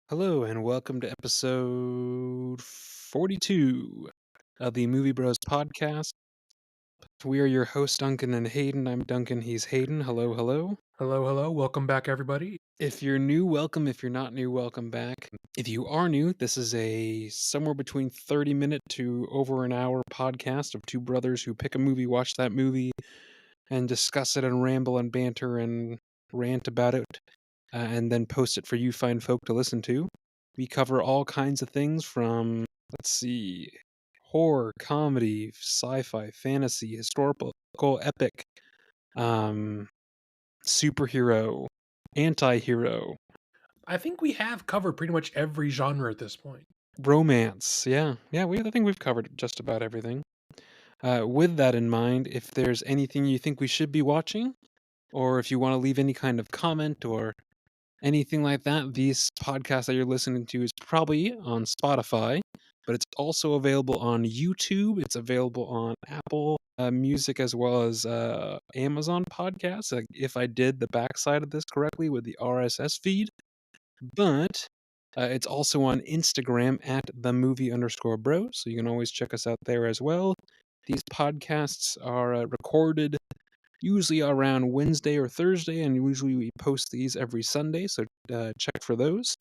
Hello, and welcome to episode 42 of the Movie Bros podcast. We are your hosts, Duncan and Hayden. I'm Duncan, he's Hayden. Hello, hello. Hello, hello. Welcome back, everybody. If you're new, welcome. If you're not new, welcome back. If you are new, this is a somewhere between 30-minute to over an hour podcast of two brothers who pick a movie, watch that movie, and discuss it and ramble and banter and rant about it, and then post it for you fine folk to listen to. We cover all kinds of things from, let's see, horror, comedy, sci-fi, fantasy, historical, epic, um, superhero, anti-hero, I think we have covered pretty much every genre at this point. romance. Yeah, I think we've covered just about everything. With that in mind, if there's anything you think we should be watching, or if you want to leave any kind of comment or anything like that, this podcast that you're listening to is probably on Spotify, but it's also available on YouTube. It's available on Apple Music as well as Amazon Podcasts, like if I did the backside of this correctly with the RSS feed. But it's also on Instagram at @themovie_bro, so you can always check us out there as well. These podcasts are recorded usually around Wednesday or Thursday, and usually we post these every Sunday, so check for those.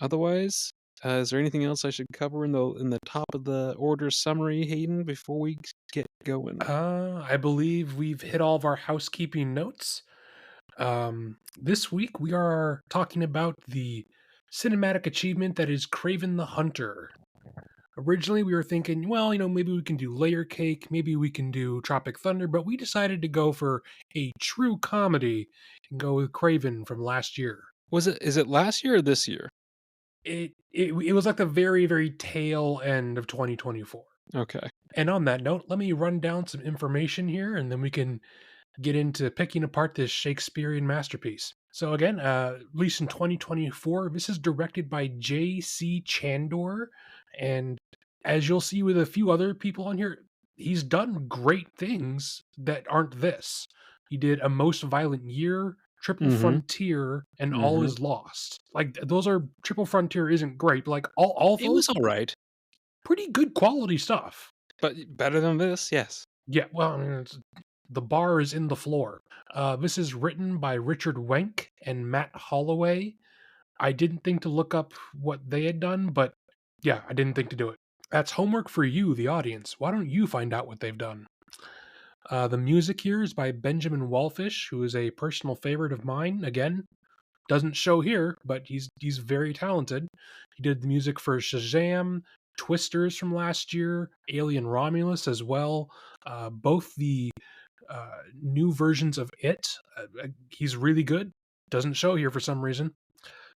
Otherwise, is there anything else I should cover in the top of the order summary, Hayden, before we get going? I believe we've hit all of our housekeeping notes. This week we are talking about the cinematic achievement that is Kraven the Hunter. Originally, we were thinking, well, maybe we can do Layer Cake, maybe we can do Tropic Thunder, but we decided to go for a true comedy and go with Kraven from last year. Is it last year or this year? It was like the very, very tail end of 2024. Okay. And on that note, let me run down some information here and then we can get into picking apart this Shakespearean masterpiece. So, again, released in 2024, this is directed by J.C. Chandor. And as you'll see with a few other people on here, he's done great things that aren't this. He did A Most Violent Year, Triple Mm-hmm. Frontier, and All Mm-hmm. Is Lost. Like, those are Triple Frontier isn't great, but like all It was those all right, pretty good quality stuff. but better than this, yes. Yeah, well, I mean, the bar is in the floor. This is written by Richard Wenk and Matt Holloway. I didn't think to look up what they had done, but yeah, I didn't think to do it. That's homework for you, the audience. Why don't you find out what they've done? The music here is by Benjamin Wallfish, who is a personal favorite of mine. Again, doesn't show here, but he's very talented. He did the music for Shazam, Twisters from last year, Alien Romulus as well. Both the new versions of It. He's really good. Doesn't show here for some reason.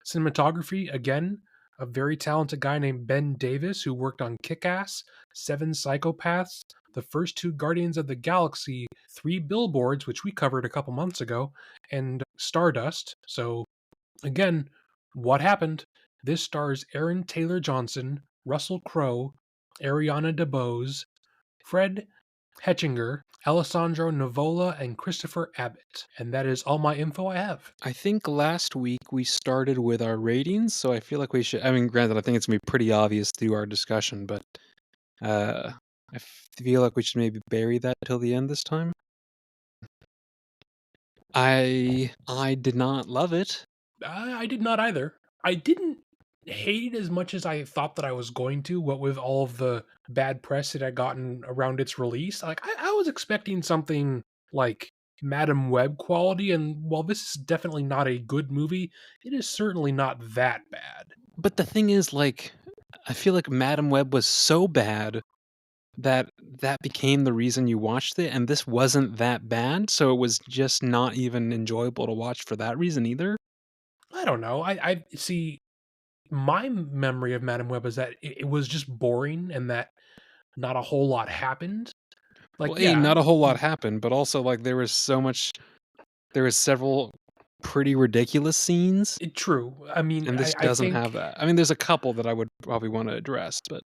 Cinematography, again, a very talented guy named Ben Davis who worked on Kick Ass, Seven Psychopaths, the first two Guardians of the Galaxy, Three Billboards, which we covered a couple months ago, and Stardust. So, again, what happened? This stars Aaron Taylor Johnson, Russell Crowe, Ariana DeBose, Fred Hetchinger, Alessandro Nivola, and Christopher Abbott. And that is all my info I have. I think last week we started with our ratings, so I feel like we should. I mean, granted, I think it's gonna be pretty obvious through our discussion, but I feel like we should maybe bury that till the end this time. I did not love it. I did not either. I didn't hate it as much as I thought that I was going to, what with all of the bad press that had gotten around its release. Like, I was expecting something like Madam Web quality, and while this is definitely not a good movie, it is certainly not that bad. But the thing is, like, I feel like Madam Web was so bad that that became the reason you watched it, and this wasn't that bad, so it was just not even enjoyable to watch for that reason either. I don't know. I see. My memory of Madam Web is that it was just boring and that not a whole lot happened. Like, Well, A, yeah, not a whole lot happened, but also, like, there was several pretty ridiculous scenes, true. I mean, and this I doesn't think, have that. I mean, there's a couple that I would probably wanna address, but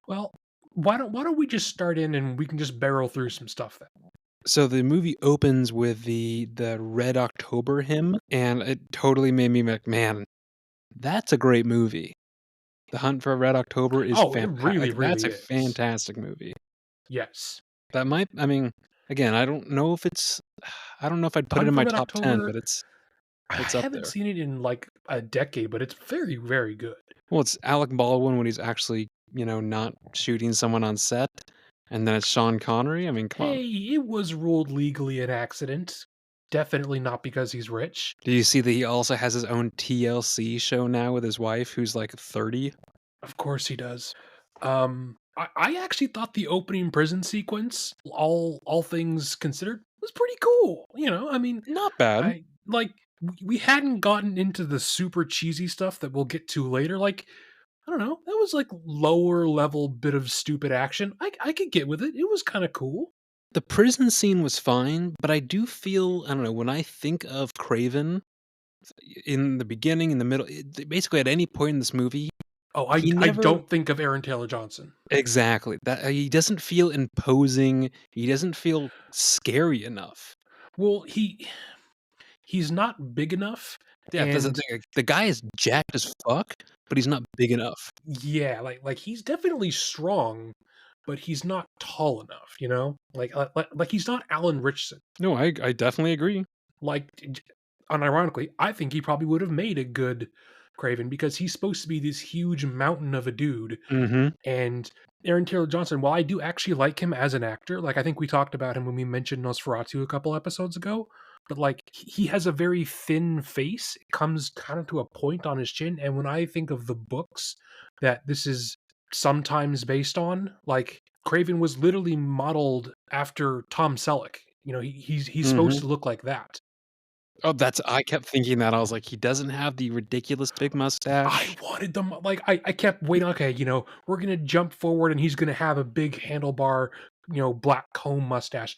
well, why don't we just start in and we can just barrel through some stuff then? So the movie opens with the Red October hymn, and it totally made me like, "Man, that's a great movie." The Hunt for Red October is Oh, it really, like, that's really a is. fantastic movie. Yes. That might I mean, again, I don't know if it's I don't know if I'd put it Hunt in for my Red top 10, October, but I it's up haven't there. seen it in like a decade, but it's very, very good. Well, it's Alec Baldwin when he's actually, not shooting someone on set, and then it's Sean Connery. I mean, come on. Hey, it was ruled legally an accident. Definitely not because he's rich. Do you see that he also has his own TLC show now with his wife who's, like, 30? Of course he does. I actually thought the opening prison sequence, all things considered, was pretty cool. I mean, Not bad. I like we hadn't gotten into the super cheesy stuff that we'll get to later. Like, I don't know, that was like lower level bit of stupid action. I could get with it. It was kind of cool. The prison scene was fine, but I do feel I don't know, when I think of Craven in the beginning, in the middle, basically at any point in this movie, Oh, he I never don't think of Aaron Taylor Johnson. exactly, that he doesn't feel imposing, he doesn't feel scary enough. Well, he's not big enough, Yeah, that's the and thing, like, the guy is jacked as fuck, but he's not big enough. yeah, like he's definitely strong, but he's not tall enough. Like he's not Alan Richson. No, I definitely agree. Like, unironically, I think he probably would have made a good Craven because he's supposed to be this huge mountain of a dude. Mhm, And Aaron Taylor Johnson, while I do actually like him as an actor, like I think we talked about him when we mentioned Nosferatu a couple episodes ago, but like he has a very thin face. It comes kind of to a point on his chin. And when I think of the books that this is sometimes based on, like Craven was literally modeled after Tom Selleck. He's supposed mhm. to look like that. Oh, that's I kept thinking that, I was like, "He doesn't have the ridiculous big I mustache." wanted them like I kept waiting. Okay, we're gonna jump forward, and he's gonna have a big handlebar, black comb mustache.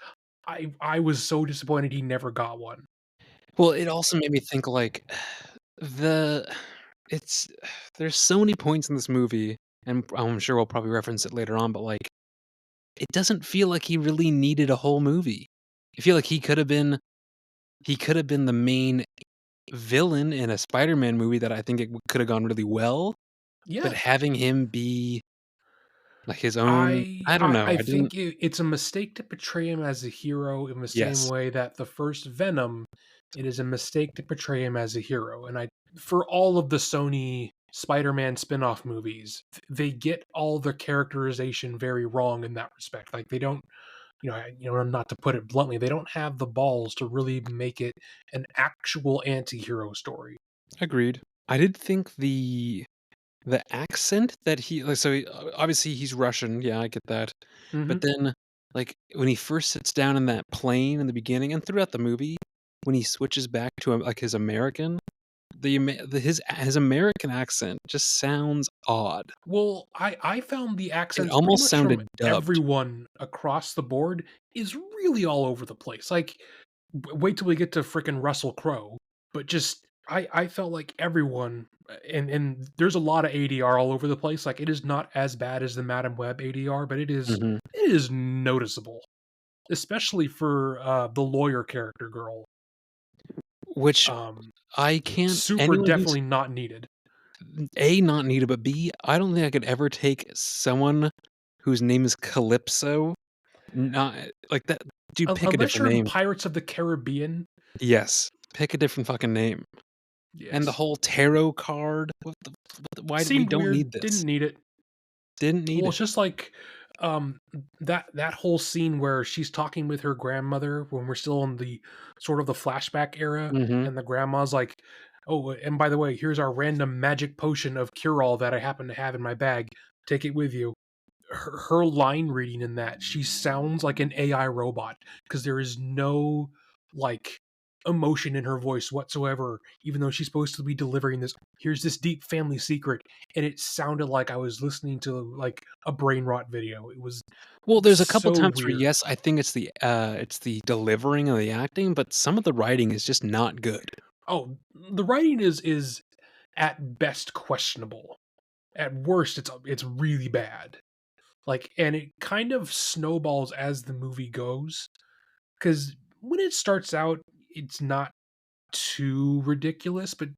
I was so disappointed he never got one. Well, it also made me think, like, the it's there's so many points in this movie, and I'm sure we'll probably reference it later on, but, like, it doesn't feel like he really needed a whole movie. I feel like he could have been the main villain in a Spider-Man movie that I think it could have gone really well, but Yeah, having him be, like, his own I I don't I, know, I I didn't think it's a mistake to portray him as a hero in the same yes, way that the first Venom, it is a mistake to portray him as a hero. And I for all of the Sony Spider-Man spin-off movies, they get all the characterization very wrong in that respect. Like they don't not to put it bluntly, they don't have the balls to really make it an actual anti-hero story. agreed. I did think the accent that he like, so, obviously, he's Russian, yeah, I get that, but Mhm. then, like, when he first sits down in that plane in the beginning and throughout the movie, when he switches back to, like, his American, his American accent just sounds odd. Well, I found the It accents pretty almost much from sounded dubbed. everyone across the board is really all over the place. Like, wait till we get to frickin' Russell Crowe, but just I felt like everyone and there's a lot of ADR all over the place. Like, it is not as bad as the Madam Web ADR, but Mhm. it is noticeable, especially for the lawyer character girl. Which Um, I can't Super anyone who's definitely not needed. A, not needed, but B, I don't think I could ever take someone whose name is Calypso, not like that dude, pick a Unless different you're in name. Pirates of the Caribbean. Yes, pick a different fucking name. And the Yes. whole tarot card, why we Seemed don't weird, need this. didn't need it. Didn't need Well, it. it's just like, that whole scene where she's talking with her grandmother when we're still in the sort of the flashback era, Mhm. and the grandma's like, "Oh, and by the way, here's our random magic potion of cure-all that I happen to have in my bag. Take it with you." Her line reading in that, she sounds like an AI robot because there is no like emotion in her voice whatsoever, even though she's supposed to be delivering this. Here's this deep family secret, and it sounded like I was listening to like a brain rot video. It was Well, there's a couple so times where, weird. yes, I think it's the delivering and the acting, but some of the writing is just not good. Oh, the writing is at best questionable. At worst, it's really bad. Like, and it kind of snowballs as the movie goes. because when it starts out, it's not too ridiculous, but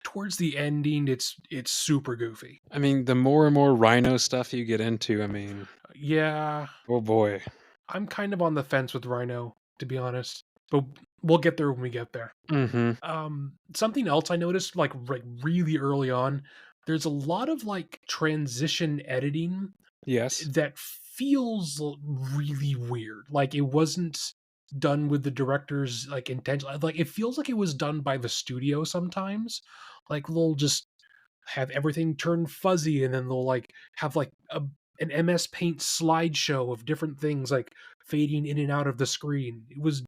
towards the ending, it's super goofy. I mean, the more and more rhino stuff you get into, I mean, Yeah, oh boy. I'm kind of on the fence with Rhino, to be honest, but we'll get there when we get there. Mhm. Something else I noticed, like really early on, there's a lot of like transition editing Yes. that feels really weird. Like it wasn't done with the director's like intention. Like it feels like it was done by the studio sometimes. Like they'll just have everything turn fuzzy, and then they'll like have like an MS Paint slideshow of different things like fading in and out of the screen. It was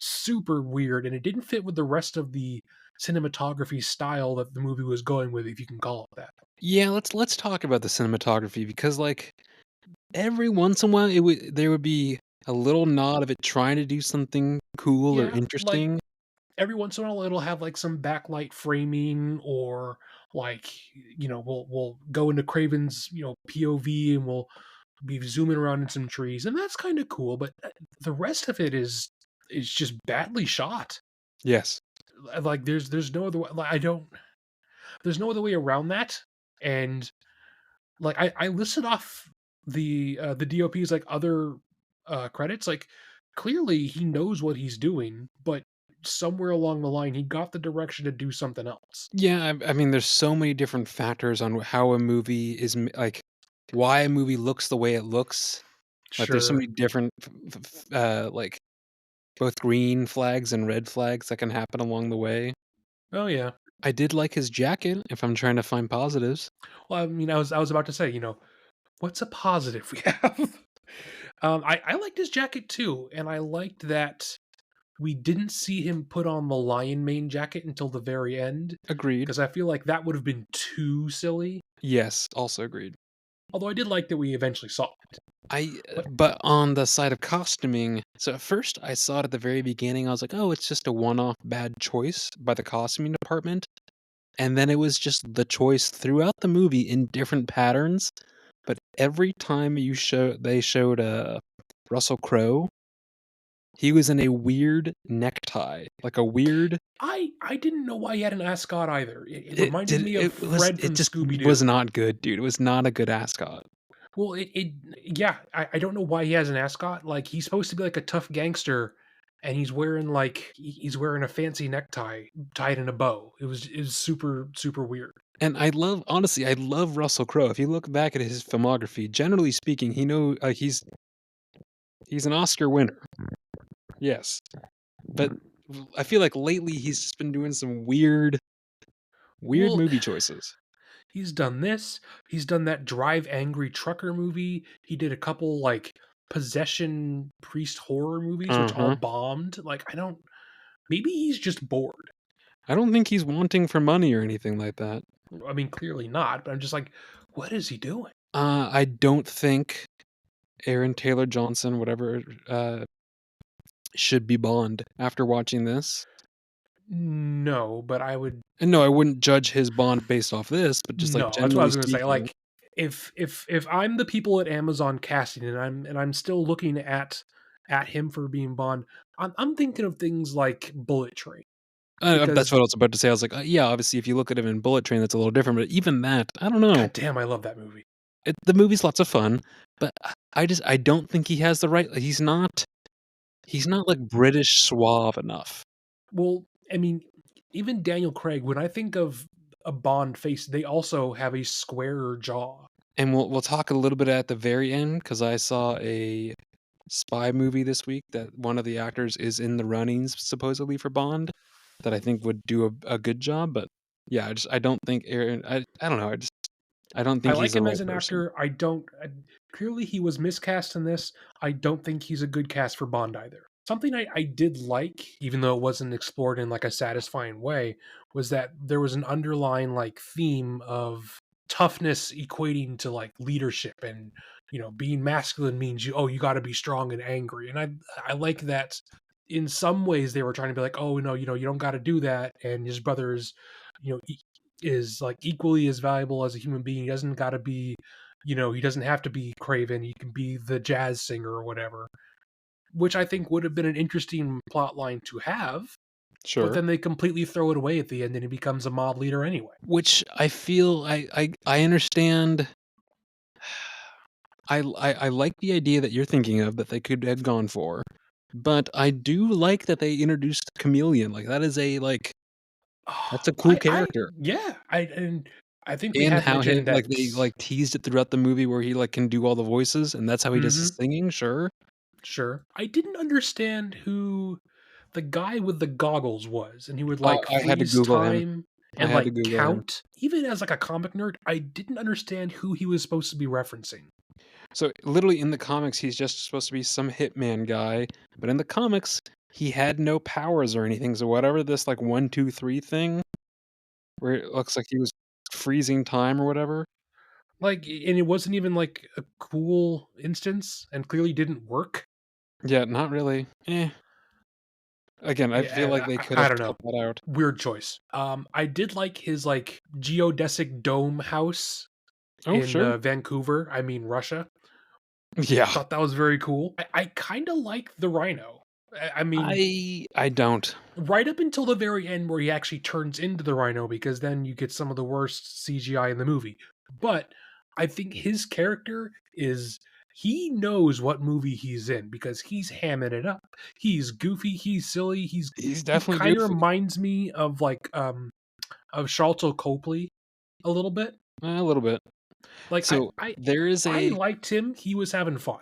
super weird, and it didn't fit with the rest of the cinematography style that the movie was going with, if you can call it that. Yeah, let's talk about the cinematography because, like, every once in a while, there would be a little nod of it trying to do something cool or Yeah, like interesting. every once in a while it'll have like some backlight framing, or like we'll go into Craven's POV, and we'll be zooming around in some trees, and that's kind of cool. But the rest of it is just badly shot. Yes. Like there's no other way. Like, I don't. There's no other way around that. And like I listed off the DOP's like other credits. Like clearly he knows what he's doing, but somewhere along the line he got the direction to do something else. Yeah, I mean, there's so many different factors on how a movie is like, why a movie looks the way it looks. Like, there's so Sure. many different, like, both green flags and red flags that can happen along the way. Oh yeah. I did like his jacket, if I'm trying to find positives. Well, I mean, I was about to say, what's a positive we have? I liked his jacket too, and I liked that we didn't see him put on the lion mane jacket until the very end, Agreed. because I feel like that would have been too silly. Yes, also agreed. Although I did like that we eventually saw it. But But on the side of costuming, so at first I saw it at the very beginning, I was like, "Oh, it's just a one-off bad choice by the costuming department." And then it was just the choice throughout the movie in different patterns, but every time they showed, Russell Crowe, he was in a weird necktie, like a weird I didn't know why he had an ascot either. It reminded me of Fred it from just Scooby was Doo. not good, dude. It was not a good ascot. Well, yeah, I don't know why he has an ascot. Like he's supposed to be like a tough gangster, and he's wearing like he's wearing a fancy necktie tied in a bow. It was super super weird. And I love Russell Crowe. If you look back at his filmography, generally speaking, he's an Oscar winner. Yes. But I feel like lately he's just been doing some weird Well, movie choices. he's done this. He's done that Drive Angry Trucker movie. He did a couple like possession priest horror movies, which all Uh-huh. bombed. Like I don't. Maybe he's just bored. I don't think he's wanting for money or anything like that. I mean, clearly not. But I'm just like, what is he doing? I don't think Aaron Taylor Johnson, whatever, should be Bond after watching this. No, but I would. And no, I wouldn't judge his Bond based off this, but just like No, that's what I generally was gonna say. speaking. Like, if I'm the people at Amazon casting, and I'm still looking at him for being Bond, I'm thinking of things like Bullet Train, That's because what I was about to say. I was like, yeah, obviously, if you look at him in Bullet Train, that's a little different. But even that, I don't know. God damn, I love that movie. The movie's lots of fun, but I don't think he has the right. He's not like British suave enough. Well, I mean, even Daniel Craig. When I think of a Bond face, they also have a squarer jaw. And we'll talk a little bit at the very end because I saw a spy movie this week that one of the actors is in the runnings supposedly for Bond that I think would do a good job. But yeah, I don't think Aaron. I don't know. I don't I think he's like the him as right an person. actor. I don't. Clearly, he was miscast in this. I don't think he's a good cast for Bond either. Something I did like, even though it wasn't explored in like a satisfying way, was that there was an underlying like theme of toughness equating to like leadership, and being masculine means you got to be strong and angry. And I like that. In some ways, they were trying to be like, oh no, you don't got to do that. And his brother is, you know, is like equally as valuable as a human being. He doesn't got to be, he doesn't have to be Craven. He can be the jazz singer or whatever. which I think would have been an interesting plot line to have. But Sure. then they completely throw it away at the end, and he becomes a mob leader anyway. Which I feel I understand. I like the idea that you're thinking of that they could have gone for, but I do like that they introduced Chameleon. Like that is Oh, that's a cool I character. yeah, I think we And had how he mentioned that. like they like teased it throughout the movie where he like can do all the voices and that's how he does his Mhm, singing, sure. sure. I didn't understand who the guy with the goggles was, and he would like I had to freeze Google him. time I and had to like Google him. count. Even as like a comic nerd, I didn't understand who he was supposed to be referencing. So literally in the comics he's just supposed to be some hitman guy, but in the comics he had no powers or anything. So whatever this like 1, 2, 3 thing where it looks like he was freezing time or whatever. Like, and it wasn't even like a cool instance, and clearly didn't work. Yeah, not really. Again, I feel like Yeah, they could I have don't know. cut that out. Weird choice. I did like his like geodesic dome house Oh, in sure. Vancouver. I mean Russia. Yeah. Thought that was very cool. I kind of like the rhino. I mean, I don't. right up until the very end where he actually turns into the rhino, because then you get some of the worst CGI in the movie. But I think his character is, he knows what movie he's in because he's hamming it up. He's goofy, he's silly, He's he definitely kind of goofy. reminds me of like of Sharlto Copley a little bit. A little bit. Like So there is I a liked him. He was having fun.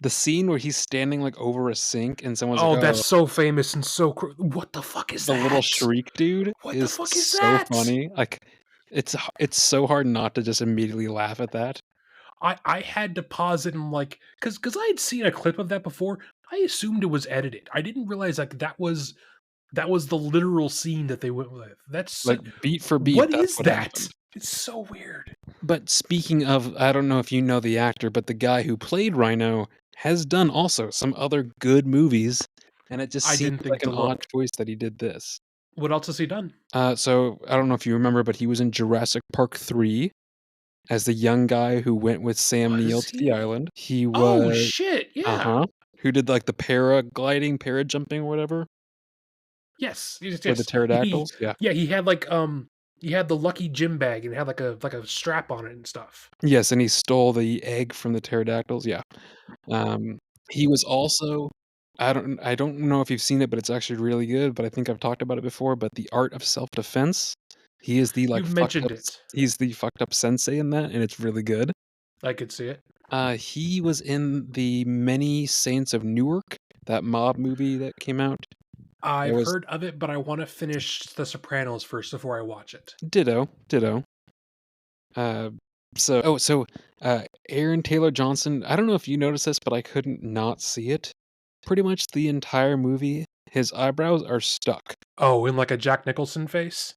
the scene where he's standing like over a sink and someone's like, Oh, that's "Oh, so famous and so what the fuck is the little that? shriek dude" What the is fuck is so that? funny. Like it's so hard not to just immediately laugh at that. I had to pause it and like because I had seen a clip of that before. I assumed it was edited. I didn't realize like that was the literal scene that they went with. Like beat for beat, What that's is what that? happened. It's so weird. But speaking of, I don't know if you know the actor, but the guy who played Rhino has done also some other good movies, and it just I seems didn't like think to an odd look. choice that he did this. What else has he done? So I don't know if you remember, but he was in Jurassic Park 3 as the young guy who went with Sam Neill Was to the he? island. He Oh was shit! Yeah. uh-huh. Who did like the paragliding, parajumping, or whatever Yes. Yes. with the Yes. He. pterodactyls. Yeah. Yeah. He had like he had the lucky gym bag and had like a strap on it and stuff. Yes, and he stole the egg from the pterodactyls. Yeah. Um, he was also I don't know if you've seen it, but it's actually really good, but I think I've talked about it before, but The Art of Self-Defense, he is the, like, You've fucked mentioned up it. he's the fucked up sensei in that, and it's really good. I could see it. He was in the Many Saints of Newark, that mob movie that came out. It I've was heard of it, but I want to finish The Sopranos first before I watch it. ditto, ditto. Uh, so Aaron Taylor Johnson, I don't know if you noticed this, but I couldn't not see it. Pretty much the entire movie, his eyebrows are stuck. Oh, in like a Jack Nicholson face?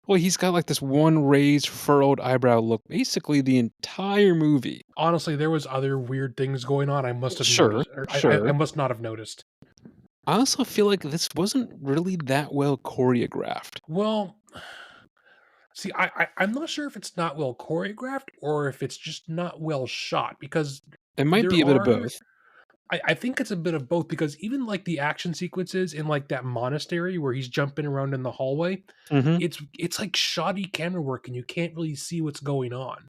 Well, he's got, like, this one raised, furrowed eyebrow look basically the entire movie. Honestly, there was other weird things going on I must have Sure, noticed, or I sure. must not have noticed. I also feel like this wasn't really that well choreographed. Well, see, I'm not sure if it's not well choreographed or if it's just not well shot because It might there be a bit of are. both. I think it's a bit of both because even like the action sequences in like that monastery where he's jumping around in the hallway, Mhm. it's like shoddy camera work and you can't really see what's going on.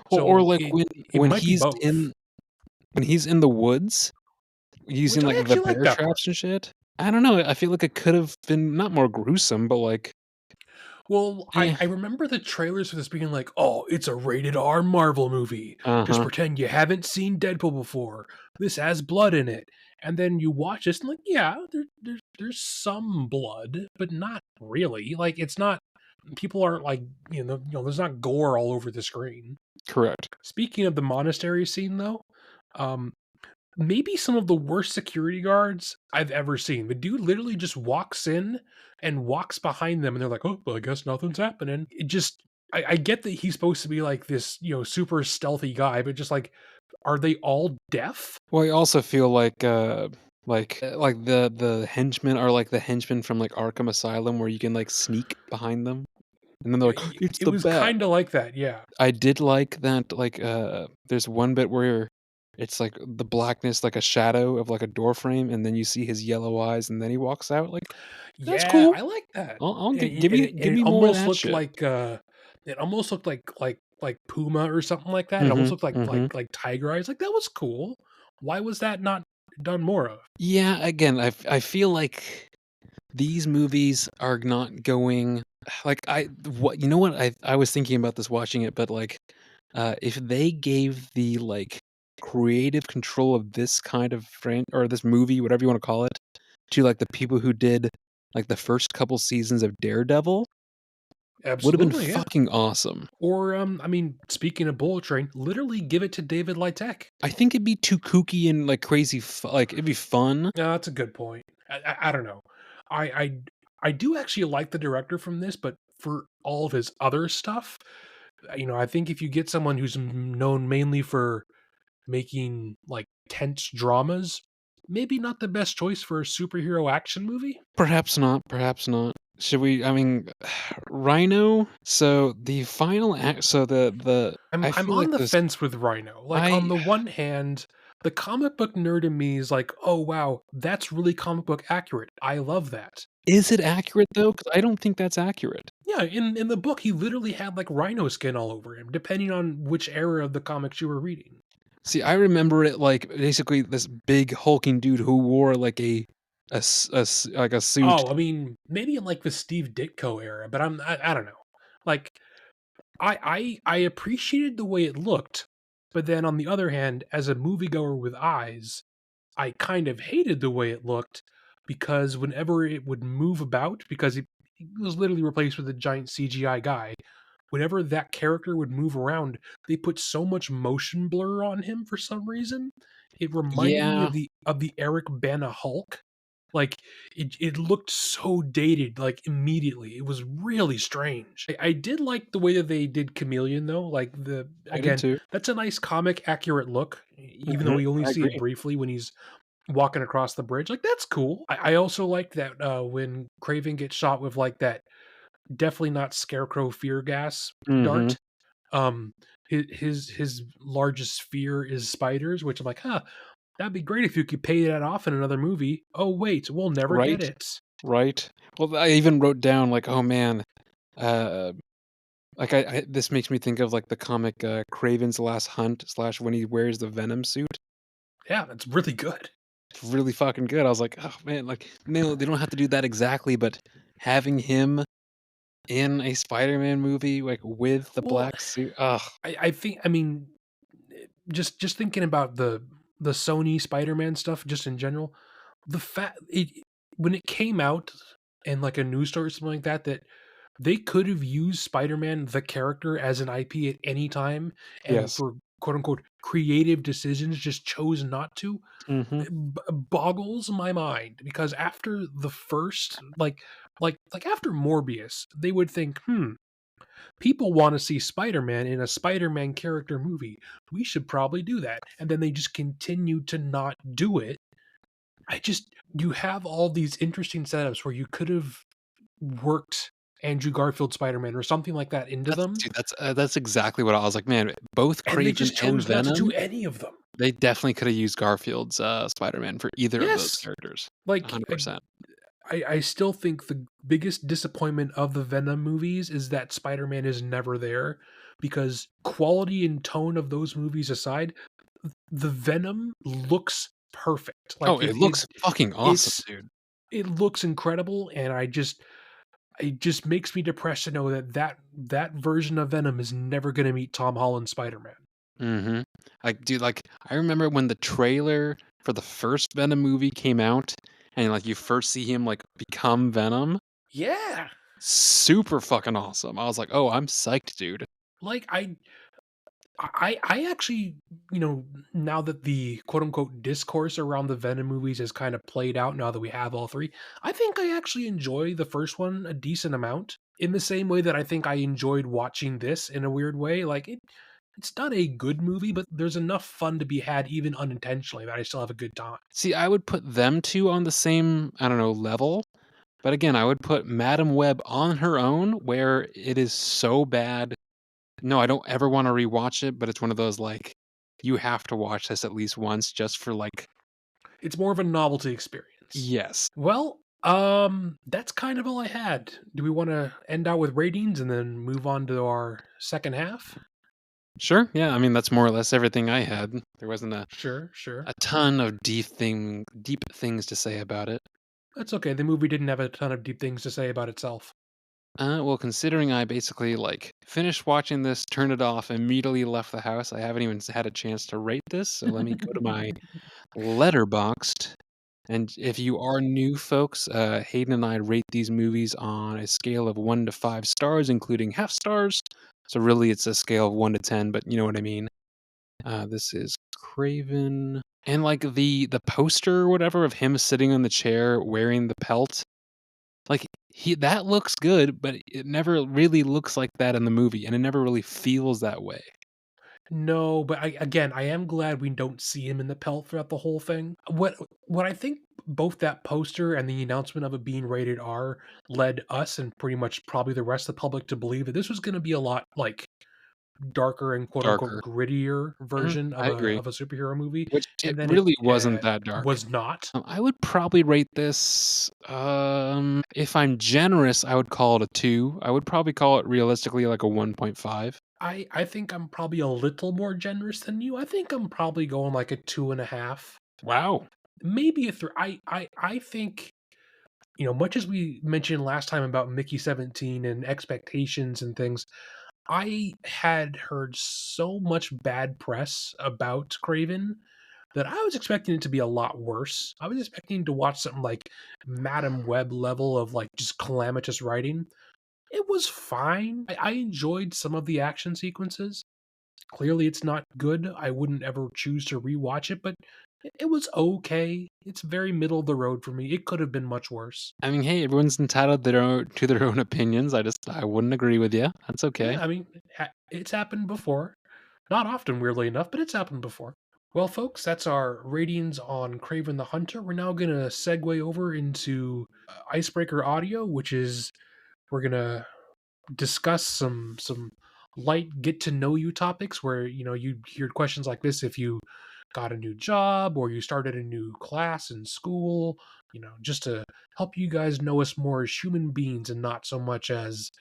Well, or, So like, it might be both, when he's in the woods using, which I like, the actually like bear that part. traps and shit. I don't know, I feel like it could have been not more gruesome, but, like, Well, eh. I remember the trailers for this being like, "Oh, it's a rated R Marvel movie. Just Uh-huh. pretend you haven't seen Deadpool before. This has blood in it." And then you watch this and like, yeah, there's some blood, but not really. Like it's not, people aren't like, there's not gore all over the screen. Correct. Speaking of the monastery scene though, um maybe some of the worst security guards I've ever seen. The dude literally just walks in and walks behind them, and they're like, "Oh, well, I guess nothing's happening." It just, I get that he's supposed to be like this, super stealthy guy, but just like, are they all deaf? Well, I also feel like the henchmen are like the henchmen from, like, Arkham Asylum where you can, like, sneak behind them, and then they're like, "It's It the was bat." kind of like that, yeah. I did like that, like, there's one bit where It's like the blackness, like a shadow of like a door frame, and then you see his yellow eyes, and then he walks out. Like that's Yeah, cool. I like that. I'll And give and me it and it more of almost that looked shit. like, it almost looked like Puma or something like that. It almost Mhm, looked like mhm. tiger eyes. Like, that was cool. Why was that not done more of? Yeah, again, I feel like these movies are not going like what you know what I was thinking about this watching it, but like if they gave the like creative control of this kind of or this movie, whatever you want to call it, to like the people who did like the first couple seasons of Daredevil, would have been Absolutely, yeah. fucking awesome. Or, I mean, speaking of Bullet Train, literally give it to David Litek. I think it'd be too kooky and like crazy, like it'd be fun. No, that's a good point. I don't know. I I I do actually like the director from this, but for all of his other stuff, I think if you get someone who's known mainly for making like tense dramas, maybe not the best choice for a superhero action movie. Perhaps not. Perhaps not. Should we? I mean, Rhino. So the final act. So I'm I I'm feel like on the this. fence with Rhino. Like, I on the one hand, the comic book nerd in me is like, "Oh wow, that's really comic book accurate. I love that." is it accurate though? Because I don't think that's accurate. Yeah, in the book, he literally had like rhino skin all over him, depending on which era of the comics you were reading. See, I remember it like basically this big hulking dude who wore like like a suit. Oh, I mean, maybe in like the Steve Ditko era, but I don't know. Like, I appreciated the way it looked, but then on the other hand, as a moviegoer with eyes, I kind of hated the way it looked because whenever it would move about, because he was literally replaced with a giant CGI guy, whenever that character would move around, they put so much motion blur on him for some reason. It reminded me Yeah, of the Eric Bana Hulk. Like, it looked so dated, like, immediately. It was really strange. I did like the way that they did Chameleon though. Like, the I did again, too. that's a nice comic accurate look, even though Mhm, we only I see it agree. briefly when he's walking across the bridge. Like, that's cool. I also like that when Craven gets shot with like that definitely not scarecrow fear gas Mhm. dart. Um, his largest fear is spiders, which I'm like, huh, that'd be great if you could pay that off in another movie. Oh wait, we'll never get Right. it. Right. Well, I even wrote down like, oh man, uh, like this makes me think of like the comic Kraven's Last Hunt slash when he wears the Venom suit. Yeah, that's really good. It's really fucking good. I was like, oh man, like no, they don't have to do that exactly, but having him in a Spider-Man movie like with the Well, black suit, ugh, I think I mean just thinking about the Sony Spider-Man stuff just in general, the fact it when it came out in like a news story or something like that, that they could have used Spider-Man the character as an IP at any time, and yes. for quote unquote creative decisions just chose not to. Mhm. It boggles my mind because after the first like after Morbius, they would think, people want to see Spider-Man in a Spider-Man character movie. We should probably do that. And then they just continue to not do it. I just you have all these interesting setups where you could have worked Andrew Garfield Spider-Man or something like that into That's them, see, that's exactly what I was like, man, both and they Kraven just and chose not to do Venom, any of them. they definitely could have used Garfield's Spider-Man for either of those Yes. characters. Like 100%. I still think the biggest disappointment of the Venom movies is that Spider-Man is never there, because quality and tone of those movies aside, the Venom looks perfect. Oh, Like, it looks fucking awesome, it's dude. it looks incredible, and it just makes me depressed to know that that version of Venom is never gonna meet Tom Holland's Spider-Man. Mhm. Like, dude, like, I remember when the trailer for the first Venom movie came out and, like, you first see him, like, become Venom, Yeah. super fucking awesome. I was like, "Oh, I'm psyched, dude." Like, I actually, now that the quote unquote discourse around the Venom movies has kind of played out now that we have all three, I think I actually enjoy the first one a decent amount. In the same way that I think I enjoyed watching this in a weird way. Like, it's not a good movie, but there's enough fun to be had even unintentionally that I still have a good time. See, I would put them 2 on the same, I don't know, level, but again, I would put Madam Web on her own where it is so bad. No, I don't ever wanna rewatch it, but it's one of those, like you have to watch this at least once just for like It's more of a novelty experience. yes. Well, that's kind of all I had. Do we want to end out with ratings and then move on to our second half? Sure, yeah, I mean, that's more or less everything I had. There wasn't Sure, sure. a ton of deep things to say about it. That's okay. The movie didn't have a ton of deep things to say about itself. Well, considering I basically, like, finished watching this, turned it off, immediately left the house, I haven't even had a chance to rate this, so let me go to my Letterboxd. And if you are new folks, Hayden and I rate these movies on a scale of 1 to 5 stars, including half stars. So really, it's a scale of 1 to 10, but you know what I mean. This is Craven, and like the poster or whatever of him sitting on the chair wearing the pelt, like he that looks good, but it never really looks like that in the movie, and it never really feels that way. No, but I am glad we don't see him in the pelt throughout the whole thing. What I think both that poster and the announcement of it being rated R led us and pretty much probably the rest of the public to believe that this was going to be a lot like darker and quote unquote Darker. grittier Mhm, version I agree. of a superhero movie, Which it and then it really wasn't that dark. was not. I would probably rate this, if I'm generous, I would call it a 2. I would probably call it realistically like a 1.5. I think I'm probably a little more generous than you. I think I'm probably going like a 2.5, Wow. maybe a 3. I think, much as we mentioned last time about Mickey 17 and expectations and things, I had heard so much bad press about Craven that I was expecting it to be a lot worse. I was expecting to watch something like Madam Web level of like just calamitous writing. It was fine. I enjoyed some of the action sequences. Clearly, it's not good. I wouldn't ever choose to rewatch it, but it was okay. It's very middle of the road for me. It could have been much worse. I mean, hey, everyone's entitled to their own opinions. I wouldn't agree with you. That's okay. Yeah, I mean, it's happened before. Not often, weirdly enough, but it's happened before. Well, folks, that's our ratings on Kraven the Hunter. We're now going to segue over into Icebreaker Audio, which is we're going to discuss some light get to know you topics where you hear questions like this if you got a new job or you started a new class in school, just to help you guys know us more as human beings and not so much as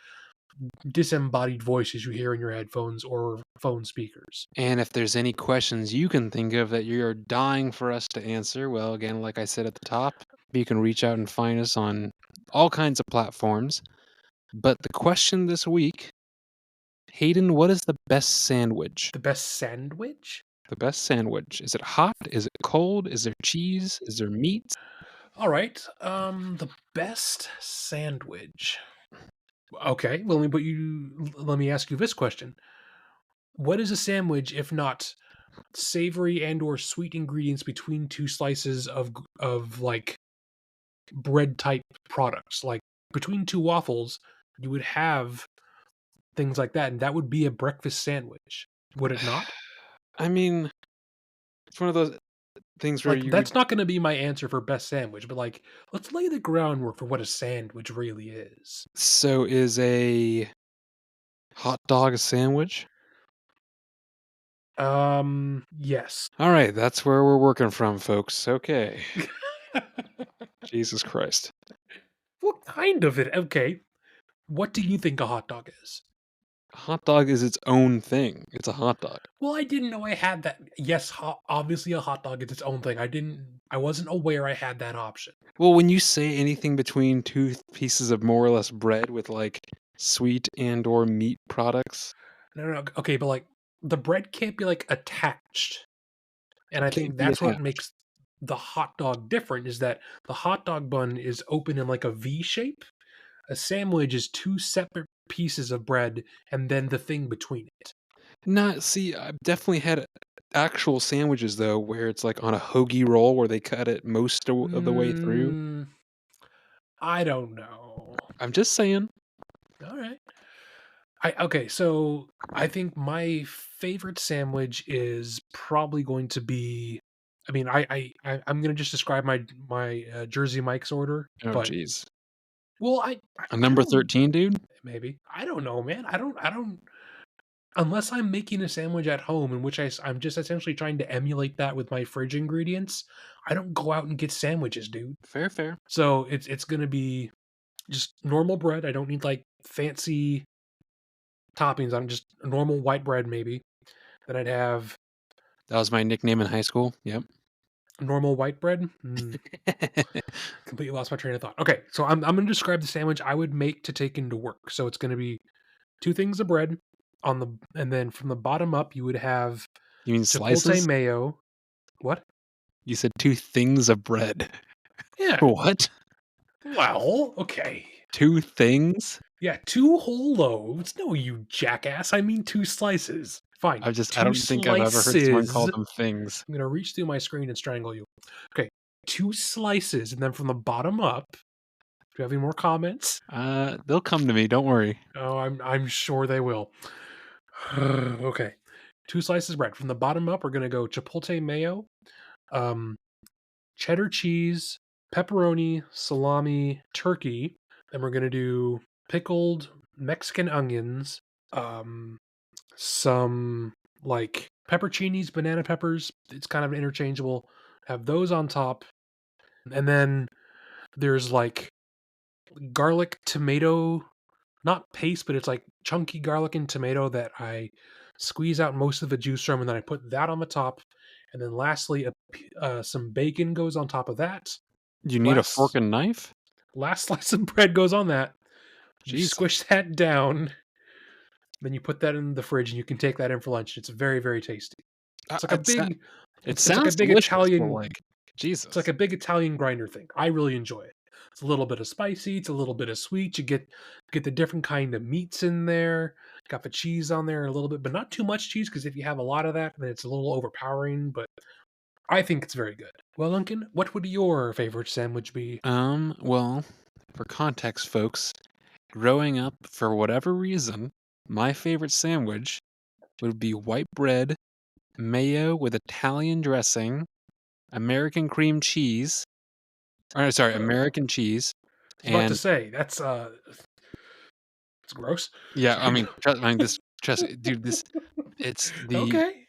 disembodied voices you hear in your headphones or phone speakers. And if there's any questions you can think of that you're dying for us to answer, well, again, like I said at the top, you can reach out and find us on all kinds of platforms. But the question this week, Hayden, what is the best sandwich? The best sandwich? The best sandwich. Is it hot? Is it cold? Is there cheese? Is there meat? All right. The best sandwich. Okay, well, let me ask you this question. What is a sandwich if not savory and or sweet ingredients between two slices of like bread type products? Like between two waffles, you would have things like that, and that would be a breakfast sandwich. Would it not? I mean, it's one of those things where Like you that's not going to be my answer for best sandwich, but like let's lay the groundwork for what a sandwich really is. so is a hot dog a sandwich? Yes. All right, that's where we're working from, folks. Okay. Jesus Christ. What kind of it? Okay. What do you think a hot dog is? A hot dog is its own thing. It's a hot dog. Well, I didn't know I had that. Yes, obviously a hot dog is its own thing. I wasn't aware I had that option. Well, when you say anything between two pieces of more or less bread with like sweet and or meat products, No, no, no. Okay, but like the bread can't be like attached. And it I can't think be that's what attached. makes the hot dog different is that the hot dog bun is open in like a V shape. A sandwich is two separate pieces of bread and then the thing between it. Not see, I've definitely had actual sandwiches though where it's like on a hoagie roll where they cut it most of the way through. Mm, I don't know. I'm just saying. All right. Okay, so I think my favorite sandwich is probably going to be. I mean, I'm gonna just describe my Jersey Mike's order, Oh but jeez. well, A I number don't 13, dude? maybe I don't know, man. I don't. unless I'm making a sandwich at home in which I'm just essentially trying to emulate that with my fridge ingredients, I don't go out and get sandwiches, dude. Fair, fair. So it's gonna be just normal bread. I don't need like fancy toppings. I'm just normal white bread, maybe. Then I'd have That was my nickname in high school. Yep. normal white bread. Completely lost my train of thought. Okay, so I'm gonna describe the sandwich I would make to take into work. So it's gonna be two things of bread on the, and then from the bottom up you would have You mean chipotle slices? mayo. What? You said two things of bread. Yeah. What? Well, okay. Two things? Yeah, two whole loaves. No, you jackass. I mean two slices. Fine. I Two don't think I've ever heard someone slices. call I'm them things. gonna reach through my screen and strangle you. Okay. Two slices, and then from the bottom up. Do you have any more comments? They'll come to me. Don't worry. Oh, I'm sure they will. Okay. Two slices of bread. From the bottom up, we're gonna go chipotle mayo, um, cheddar cheese, pepperoni, salami, turkey. Then we're gonna do pickled Mexican onions, um, some like pepperoncinis, banana peppers. It's kind of interchangeable. Have those on top, and then there's like garlic tomato, not paste, but it's like chunky garlic and tomato that I squeeze out most of the juice from, and then I put that on the top. And then lastly, some bacon goes on top of that. You need a fork Last and knife? last slice of bread goes on that. You Jeez. squish that down, then you put that in the fridge, and you can take that in for lunch. It's very, very tasty. It's like a It, big, it it's like a sounds big delicious, but Italian, like, it's like Jesus. a big Italian grinder thing. I really enjoy it. It's a little bit of spicy, it's a little bit of sweet. You get the different kind of meats in there. Got the cheese on there a little bit, but not too much cheese because if you have a lot of that, then it's a little overpowering. But I think it's very good. Well, Lincoln, what would your favorite sandwich be? Well, for context, folks, growing up, for whatever reason, my favorite sandwich would be white bread, mayo with Italian dressing, American cream cheese, or sorry, I American cheese, was about to and say it's gross. yeah, I Sorry. mean, this, trust, dude, it's the, Okay.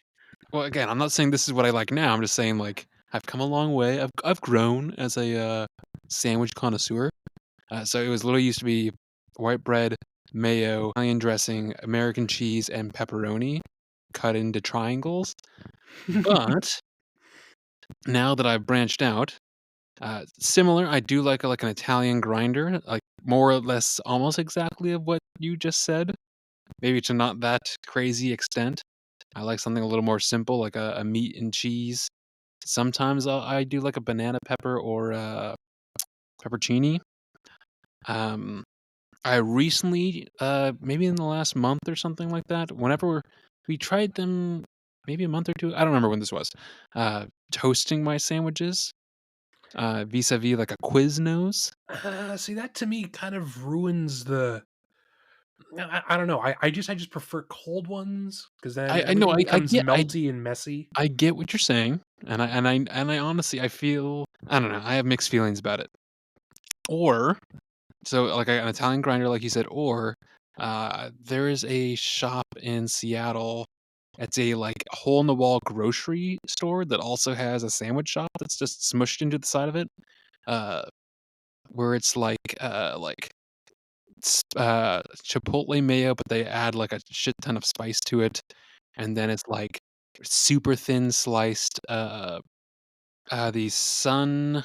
well, again, I'm not saying this is what I like now. I'm just saying, like, I've come a long way. I've grown as a sandwich connoisseur. So it was literally used to be white bread, mayo, Italian dressing, American cheese, and pepperoni cut into triangles. But now that I've branched out, similar, I do like an Italian grinder, like more or less almost exactly of what you just said. Maybe to not that crazy extent. I like something a little more simple, like a meat and cheese. Sometimes I do like a banana pepper or a peppercini. Um, I recently, maybe in the last month or something like that, whenever we tried them, maybe a month or two, I don't remember when this was, toasting my sandwiches, vis-a-vis like a Quiznos. See, that to me kind of ruins the. I don't know. I just prefer cold ones because then I know, everything becomes I melty and messy. I get what you're saying, and I honestly I feel I don't know, I have mixed feelings about it. Or so like an Italian grinder, like you said, or there is a shop in Seattle. It's a like hole in the wall grocery store that also has a sandwich shop that's just smushed into the side of it. Uh, where it's chipotle mayo, but they add like a shit ton of spice to it, and then it's like super thin sliced the sun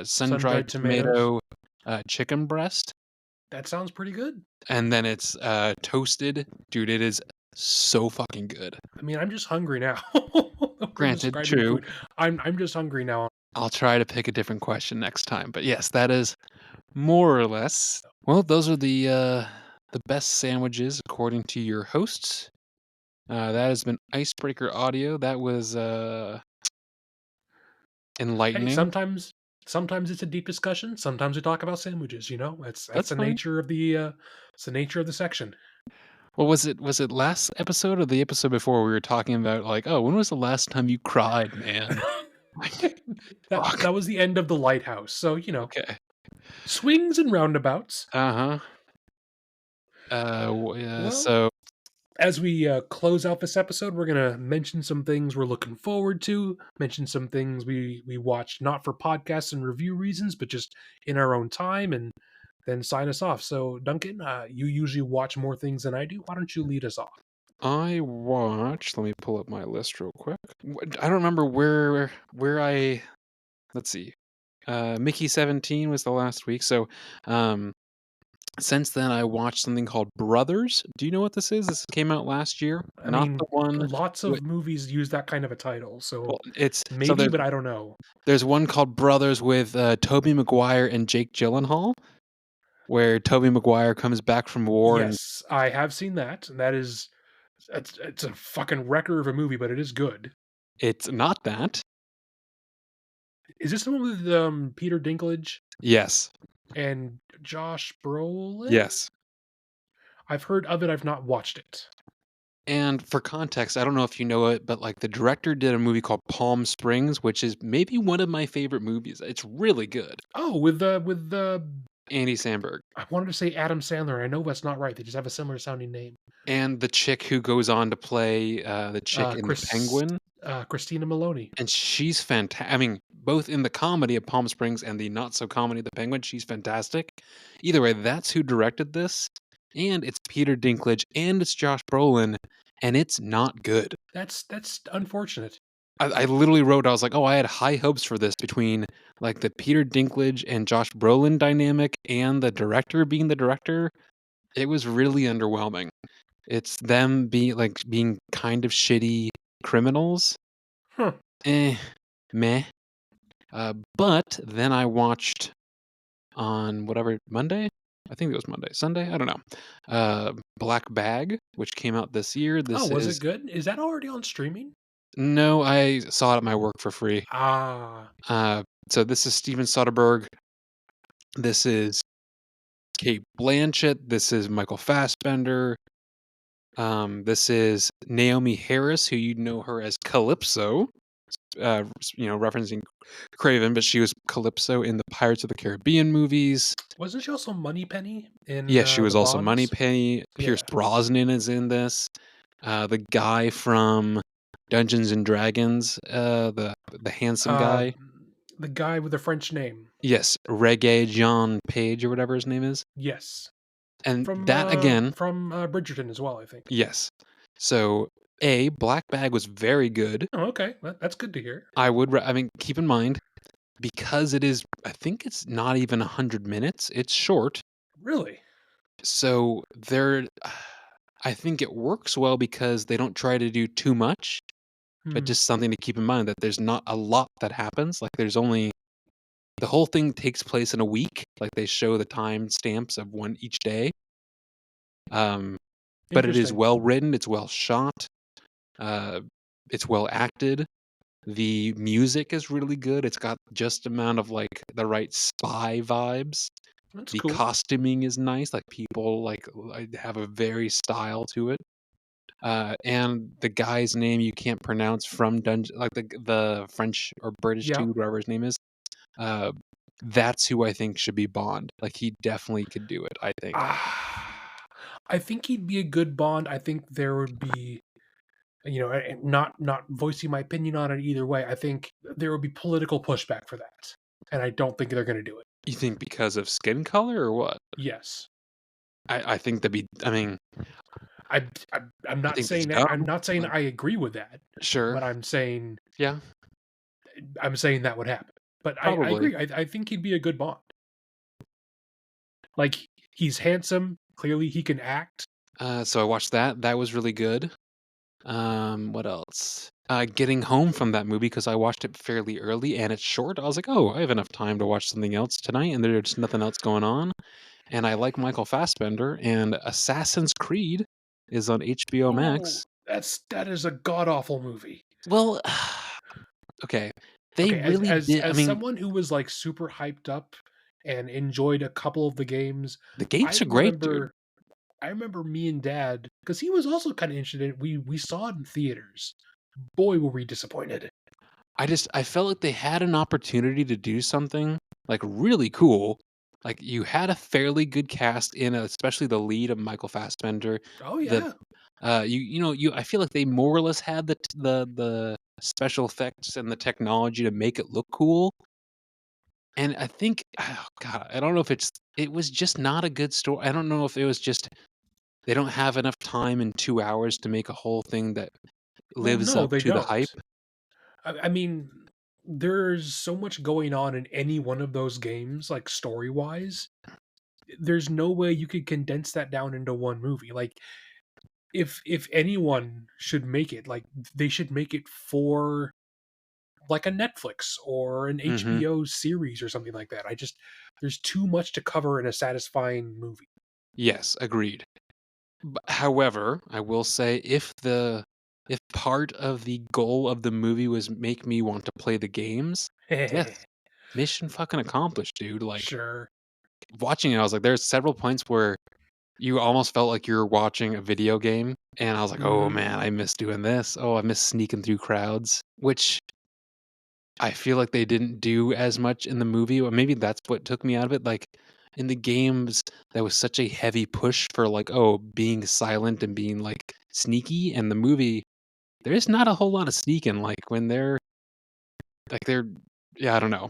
Sun dried dried tomatoes. tomato chicken breast, That sounds pretty good. and then it's toasted. Dude, it is so fucking good. I mean, I'm just hungry now. We're Granted, describing true. food. I'm just hungry now. I'll try to pick a different question next time. But yes, that is more or less. Well, those are the best sandwiches according to your hosts. That has been Icebreaker Audio. That was Hey, enlightening. sometimes it's a deep discussion. Sometimes we talk about sandwiches. That's That's the fine. nature of the it's the nature of the section. Well, was it last episode or the episode before we were talking about like, oh, when was the last time you cried, man? Like, that fuck. that was the end of the lighthouse. So Okay. swings and roundabouts. Uh-huh. Well, So as we close out this episode, we're gonna mention some things we're looking forward to. Mention some things we watched not for podcast and review reasons, but just in our own time, and then sign us off. So, Duncan, you usually watch more things than I do. Why don't you lead us off? I watched. Let me pull up my list real quick. I don't remember where I. Let's see. Mickey 17 was the last week. So, um, since then I watched something called Brothers. Do you know what this is? This came out last year. I Not the mean, one. lots With, of movies use that kind of a title, so well, it's so maybe, but I don't know. there's one called Brothers with Tobey Maguire and Jake Gyllenhaal, where Tobey Maguire comes back from war and Yes, I have seen that. That is, it's a fucking wrecker of a movie, but it is good. it's not that. Is this the one with Peter Dinklage Yes. and Josh Brolin? Yes. I've heard of it. I've not watched it. And for context, I don't know if you know it, but like the director did a movie called Palm Springs, which is maybe one of my favorite movies. It's really good. Oh, with the Andy Samberg. I wanted to say Adam Sandler. I know that's not right. They just have a similar sounding name. And the chick who goes on to play the chick in The Chris Penguin. Christina Maloney. And she's fantastic. I mean, both in the comedy of Palm Springs and the not so comedy of The Penguin, she's fantastic. Either way, that's who directed this. And it's Peter Dinklage and it's Josh Brolin, and it's not good. That's unfortunate. I literally wrote, I was like, oh, I had high hopes for this between like the Peter Dinklage and Josh Brolin dynamic and the director being the director. It was really underwhelming. It's them being kind of shitty criminals. Huh. Meh. But then I watched on whatever Monday. I think it was Monday, Sunday. I don't know. Black Bag, which came out this year. Oh, This was is it good? Is that already on streaming? no, I saw it at my work for free. Ah, So this is Steven Soderbergh. This is Kate Blanchett. This is Michael Fassbender. This is Naomi Harris, who you know her as Calypso. Referencing Kraven, but she was Calypso in the Pirates of the Caribbean movies. wasn't she also Moneypenny in Yeah, she was the also Bonds? Moneypenny. Pierce Yeah. Brosnan is in this. The guy from Dungeons and Dragons, the handsome Uh, guy. the guy with the French name. Yes, Reggae John Page or whatever his name is. Yes, And that again, from Bridgerton as well. I think. yes. So Black Bag was very good. Oh, okay, that's good to hear. I mean, keep in mind because it is. I think it's not even 100 minutes. It's short. Really? So there, I think it works well because they don't try to do too much, but Hmm. just something to keep in mind that there's not a lot that happens. Like there's only the whole thing takes place in a week. Like they show the time stamps of one each day. But it is Interesting. well written. It's well shot. Uh, it's well acted. The music is really good. It's got just amount of like the right spy vibes. That's The cool. costuming is nice. Like people have a very style to it. And the guy's name you can't pronounce from Dungeon, like the French or British Yeah. dude, whatever his name is. That's who I think should be Bond. Like he definitely could do it. I think. I think he'd be a good Bond. I think there would be, not voicing my opinion on it either way. I think there would be political pushback for that, and I don't think they're going to do it. You think because of skin color or what? Yes, I think that'd be. I mean, I, I I'm I not think that's saying that. I'm dumb. not saying But I agree with that, sure. but Yeah. I'm saying that would happen. But I Probably. agree. I think he'd be a good Bond. Like he's handsome. Clearly, he can act. So I watched that. That was really good. What else? Getting home from that movie because I watched it fairly early and it's short. I was like, oh, I have enough time to watch something else tonight, and there's nothing else going on. And I like Michael Fassbender, and Assassin's Creed is on HBO Oh, Max. that is a god awful movie. Well, okay, they Okay, really did. I as mean, someone who was like super hyped up and enjoyed a couple of the games, the I games are great, dude. remember I remember me and dad because he was also kind of interested in it. We saw it in theaters. Boy, were we disappointed. I felt like they had an opportunity to do something like really cool. Like you had a fairly good cast in, especially the lead of Michael Fassbender. Oh The yeah. I feel like they more or less had the special effects and the technology to make it look cool. And I think, oh god, I don't know if it was just not a good story. I don't know if it was just they don't have enough time in 2 hours to make a whole thing that Well, lives no, up they to the don't. hype. I mean, there's so much going on in any one of those games, like story wise. There's no way you could condense that down into one movie. Like, if anyone should make it, like they should make it for like a Netflix or an Mhm. HBO series or something like that. There's too much to cover in a satisfying movie. Yes, agreed. However, I will say if part of the goal of the movie was make me want to play the games, yes, mission fucking accomplished, dude. Like, Sure. watching it, I was like, there's several points where you almost felt like you were watching a video game, and I was like, "Oh, Hmm. man, I miss doing this. Oh, I miss sneaking through crowds," which I feel like they didn't do as much in the movie, or maybe that's what took me out of it. Like, in the games, there was such a heavy push for, like, oh, being silent and being, like, sneaky, and the movie, there's not a whole lot of sneaking, like, when they're yeah, I don't know.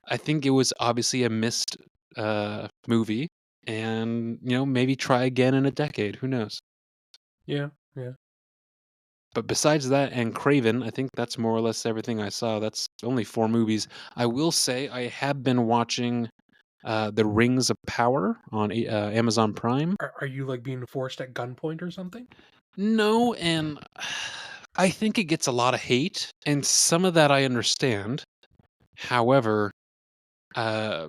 I think it was obviously a missed, movie, and, maybe try again in a decade, who knows? Yeah. Yeah. But besides that and Kraven, I think that's more or less everything I saw. That's only 4 movies. I will say I have been watching, The Rings of Power on Amazon Prime. Are you like being forced at gunpoint or something? No, and I think it gets a lot of hate, and some of that I understand. However, uh,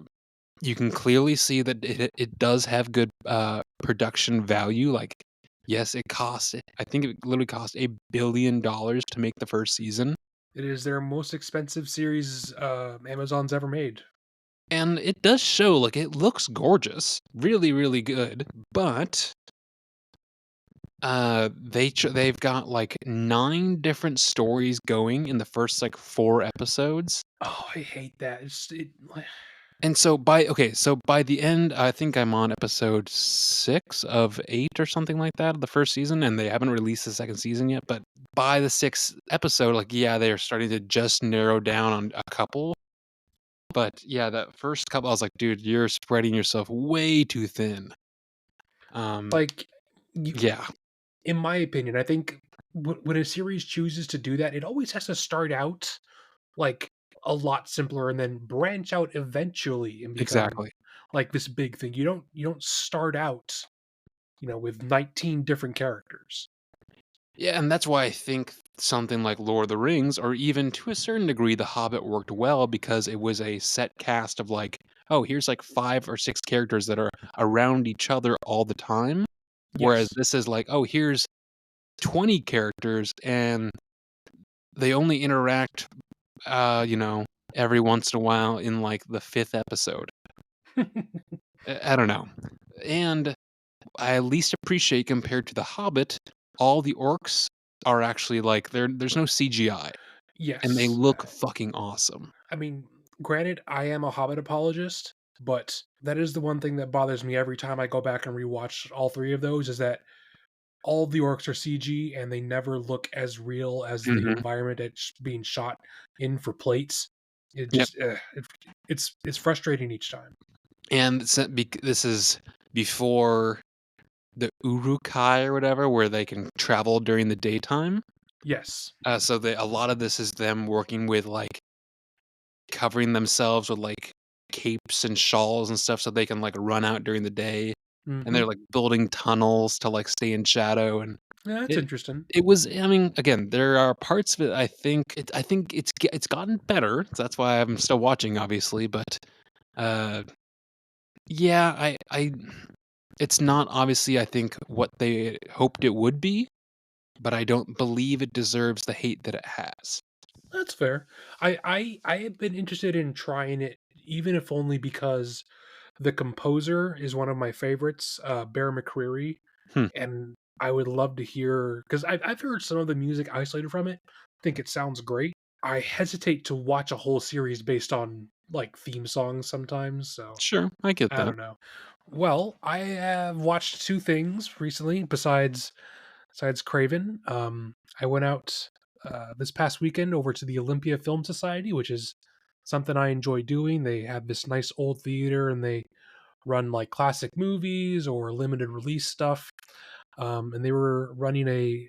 you can clearly see that it does have good, production value, like, yes, I think it literally cost $1 billion to make the 1st season. It is their most expensive series Amazon's ever made. And it does show, like, it looks gorgeous, really, really good, but, they've got, like, 9 different stories going in the first, like, 4 episodes, Oh, I hate that. and so by the end, I think I'm on episode 6 of 8 or something like that of the 1st season, and they haven't released the 2nd season yet, but by the 6th episode, like, yeah, they're starting to just narrow down on a couple, but, yeah, that first couple, I was like, "Dude, you're spreading yourself way too thin." Um like you, Yeah, in my opinion, I think when a series chooses to do that, it always has to start out like a lot simpler and then branch out eventually and become exactly. like this big thing. You don't start out, with 19 different characters. Yeah, and that's why I think something like Lord of the Rings, or even to a certain degree, The Hobbit worked well because it was a set cast of like, oh, here's like 5 or 6 characters that are around each other all the time. Whereas Yes. this is like, oh, here's 20 characters and they only interact, you know, every once in a while in like the 5th episode. I don't know. And I at least appreciate compared to The Hobbit, all the orcs are actually like there's no CGI and they Yes. look fucking awesome. I mean, granted, I am a Hobbit apologist, but that is the one thing that bothers me every time I go back and rewatch all three of those is that all the orcs are CG and they never look as real as the Mhm. environment it's being shot in for plates. It Yep. just it's frustrating each time. And this is before the Uruk-hai or whatever, where they can travel during the daytime. Yes. So a lot of this is them working with like covering themselves with like capes and shawls and stuff so they can like run out during the day. And Hmm. they're like building tunnels to like stay in shadow and Yeah, that's it interesting. it was, I mean, again, there are parts of it I think it's gotten better. So that's why I'm still watching obviously, but uh yeah, I it's not obviously I think what they hoped it would be, but I don't believe it deserves the hate that it has. That's fair. I have been interested in trying it, even if only because the composer is one of my favorites, Bear McCreary, Hmm, and I would love to hear because I've heard some of the music isolated from it. Think it sounds great. I hesitate to watch a whole series based on like theme songs sometimes, so sure, I get I that. don't know. Well, I have watched two things recently besides besides Craven. I went out this past weekend over to the Olympia Film Society, which is something I enjoy doing. They have this nice old theater, and they run like classic movies or limited release stuff. And they were running a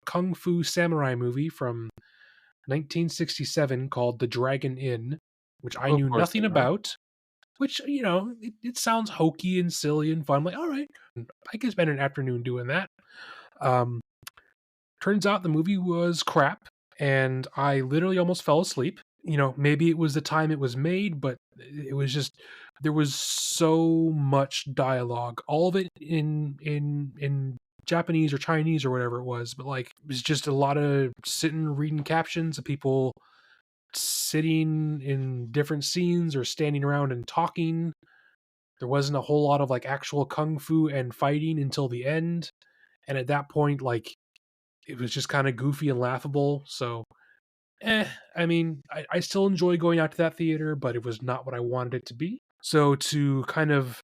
kung fu samurai movie from 1967 called The Dragon Inn, which I Of knew course nothing they are. about. Which, it sounds hokey and silly and fun. Like, all right, I can spend an afternoon doing that. Um, Turns out the movie was crap, and I literally almost fell asleep. Maybe it was the time it was made, but it was just there was so much dialogue, all of it in Japanese or Chinese or whatever it was, but like it was just a lot of sitting reading captions of people sitting in different scenes or standing around and talking. There wasn't a whole lot of like actual kung fu and fighting until the end, and at that point, like it was just kind of goofy and laughable. So, I mean, I still enjoy going out to that theater, but it was not what I wanted it to be. So, to kind of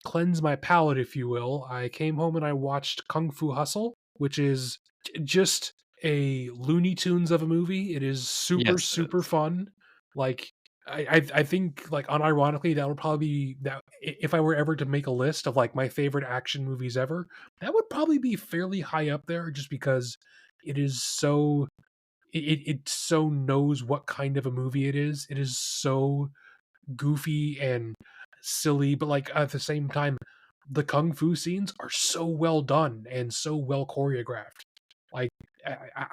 cleanse my palate, if you will, I came home and I watched Kung Fu Hustle, which is just a Looney Tunes of a movie. It is super, Yes, it super is. fun. Like, I think, like, unironically, that would probably be that if I were ever to make a list of like my favorite action movies ever, that would probably be fairly high up there just because it is so it so knows what kind of a movie it is. It is so goofy and silly, but like at the same time, the kung fu scenes are so well done and so well choreographed. Like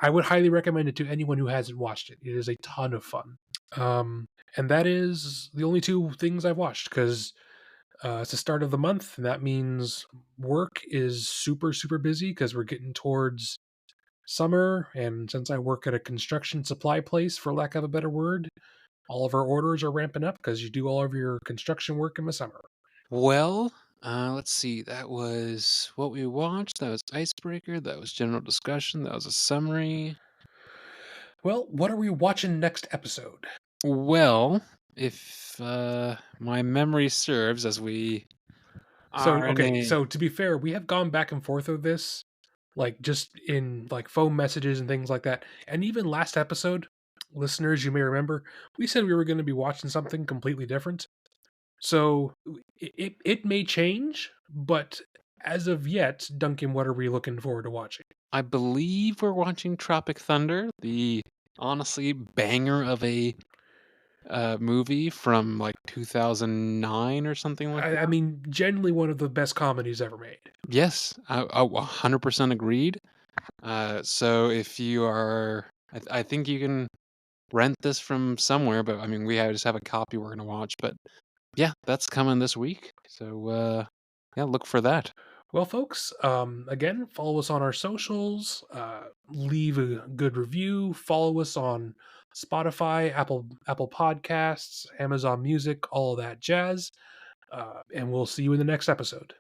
I would highly recommend it to anyone who hasn't watched it. It is a ton of fun. Um, and that is the only two things I've watched because it's the start of the month, and that means work is super super busy because we're getting towards summer. And since I work at a construction supply place, for lack of a better word, all of our orders are ramping up because you do all of your construction work in the summer. Well, let's see. That was what we watched. That was Icebreaker. That was general discussion. That was a summary. Well, what are we watching next episode? Well, if my memory serves, as we So, are in okay, a so to be fair, we have gone back and forth of this, like just in like phone messages and things like that. And even last episode, listeners, you may remember, we said we were going to be watching something completely different. So it may change, but as of yet, Duncan, what are we looking forward to watching? I believe we're watching Tropic Thunder, the honestly banger of a movie from like 2009 or something like I that. mean, generally one of the best comedies ever made. Yes, I 100% agreed. So if you are, I think you can rent this from somewhere, but I mean, just have a copy we're gonna watch. But yeah, that's coming this week. So yeah, look for that. Well, folks, again, follow us on our socials, leave a good review, follow us on Spotify, Apple Podcasts, Amazon Music, all of that jazz, and we'll see you in the next episode.